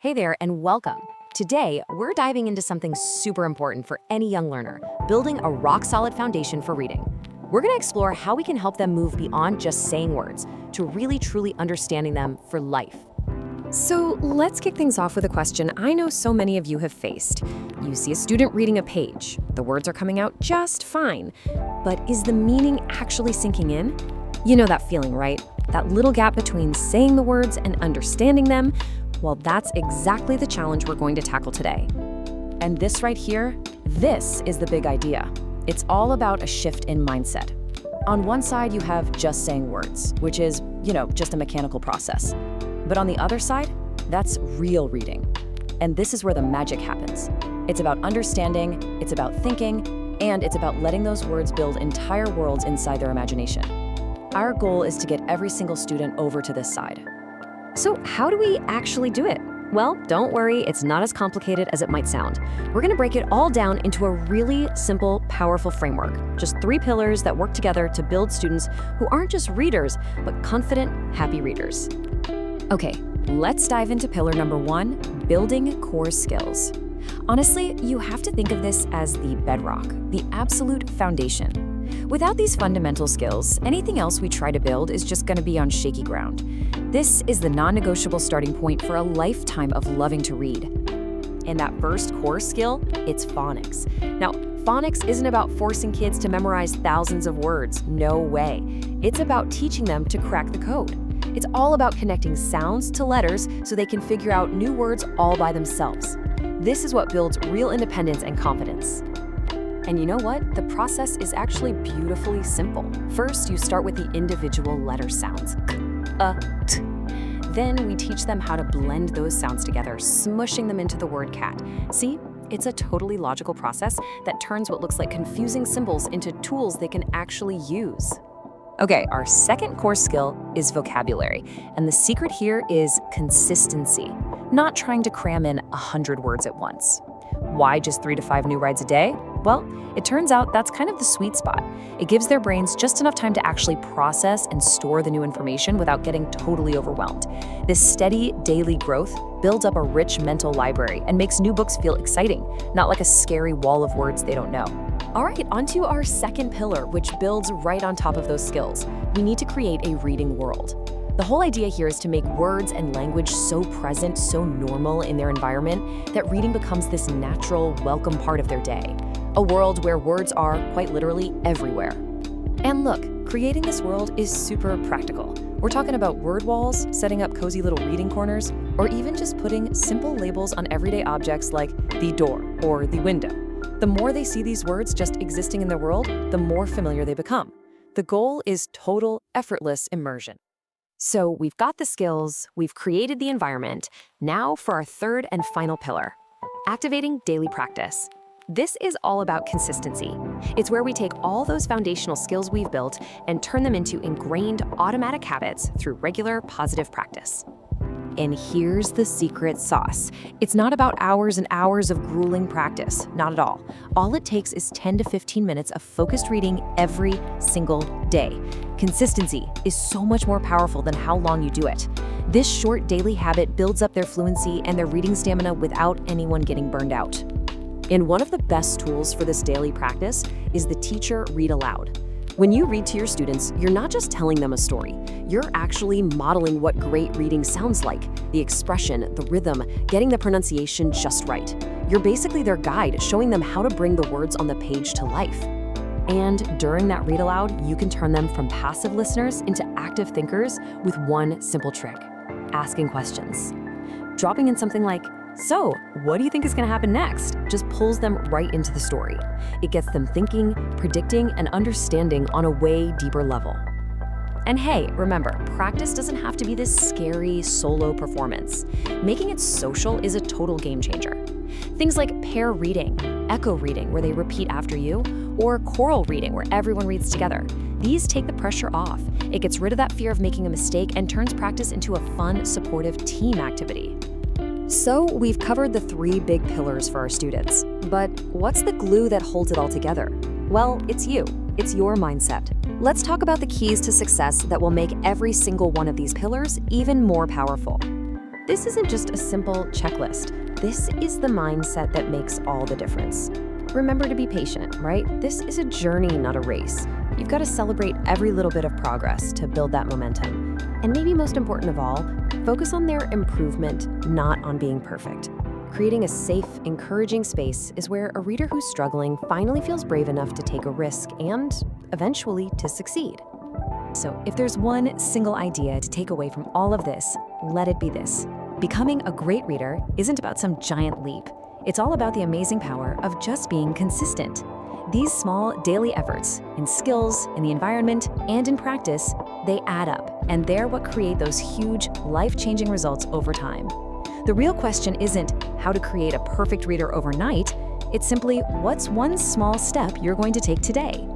Hey there, and welcome. Today, we're diving into something super important for any young learner, building a rock-solid foundation for reading. We're going to explore how we can help them move beyond just saying words to really truly understanding them for life. So let's kick things off with a question I know so many of you have faced. You see a student reading a page. The words are coming out just fine. But is the meaning actually sinking in? You know that feeling, right? That little gap between saying the words and understanding them? Well, that's exactly the challenge we're going to tackle today. And this right here, this is the big idea. It's all about a shift in mindset. On one side, you have just saying words, which is, just a mechanical process. But on the other side, that's real reading. And this is where the magic happens. It's about understanding, it's about thinking, and it's about letting those words build entire worlds inside their imagination. Our goal is to get every single student over to this side. So how do we actually do it? Well, don't worry, it's not as complicated as it might sound. We're going to break it all down into a really simple, powerful framework. Just 3 pillars that work together to build students who aren't just readers, but confident, happy readers. Okay, let's dive into pillar number 1, building core skills. Honestly, you have to think of this as the bedrock, the absolute foundation. Without these fundamental skills, anything else we try to build is just going to be on shaky ground. This is the non-negotiable starting point for a lifetime of loving to read. And that first core skill, it's phonics. Now, phonics isn't about forcing kids to memorize thousands of words. No way. It's about teaching them to crack the code. It's all about connecting sounds to letters so they can figure out new words all by themselves. This is what builds real independence and confidence. And you know what? The process is actually beautifully simple. First, you start with the individual letter sounds. K, t. Then we teach them how to blend those sounds together, smushing them into the word cat. See? It's a totally logical process that turns what looks like confusing symbols into tools they can actually use. Okay, our second core skill is vocabulary, and the secret here is consistency, not trying to cram in 100 words at once. Why just 3 to 5 new rides a day? Well, it turns out that's kind of the sweet spot. It gives their brains just enough time to actually process and store the new information without getting totally overwhelmed. This steady, daily growth builds up a rich mental library and makes new books feel exciting, not like a scary wall of words they don't know. All right, onto our second pillar, which builds right on top of those skills. We need to create a reading world. The whole idea here is to make words and language so present, so normal in their environment, that reading becomes this natural, welcome part of their day. A world where words are, quite literally, everywhere. And look, creating this world is super practical. We're talking about word walls, setting up cozy little reading corners, or even just putting simple labels on everyday objects like the door or the window. The more they see these words just existing in their world, the more familiar they become. The goal is total, effortless immersion. So we've got the skills, we've created the environment. Now for our third and final pillar, activating daily practice. This is all about consistency. It's where we take all those foundational skills we've built and turn them into ingrained automatic habits through regular positive practice. And here's the secret sauce. It's not about hours and hours of grueling practice, not at all. All it takes is 10 to 15 minutes of focused reading every single day. Consistency is so much more powerful than how long you do it. This short daily habit builds up their fluency and their reading stamina without anyone getting burned out. And one of the best tools for this daily practice is the teacher read-aloud. When you read to your students, you're not just telling them a story. You're actually modeling what great reading sounds like, the expression, the rhythm, getting the pronunciation just right. You're basically their guide, showing them how to bring the words on the page to life. And during that read aloud, you can turn them from passive listeners into active thinkers with one simple trick: asking questions. Dropping in something like, "So, what do you think is going to happen next?" just pulls them right into the story. It gets them thinking, predicting, and understanding on a way deeper level. And hey, remember, practice doesn't have to be this scary solo performance. Making it social is a total game changer. Things like pair reading, echo reading where they repeat after you, or choral reading where everyone reads together. These take the pressure off. It gets rid of that fear of making a mistake and turns practice into a fun, supportive team activity. So we've covered the 3 big pillars for our students. But what's the glue that holds it all together? Well, it's you. It's your mindset. Let's talk about the keys to success that will make every single one of these pillars even more powerful. This isn't just a simple checklist. This is the mindset that makes all the difference. Remember to be patient, right? This is a journey, not a race. You've got to celebrate every little bit of progress to build that momentum. And maybe most important of all, focus on their improvement, not on being perfect. Creating a safe, encouraging space is where a reader who's struggling finally feels brave enough to take a risk and, eventually, to succeed. So if there's one single idea to take away from all of this, let it be this. Becoming a great reader isn't about some giant leap. It's all about the amazing power of just being consistent. These small daily efforts, in skills, in the environment, and in practice, they add up, and they're what create those huge, life-changing results over time. The real question isn't how to create a perfect reader overnight. It's simply, what's one small step you're going to take today?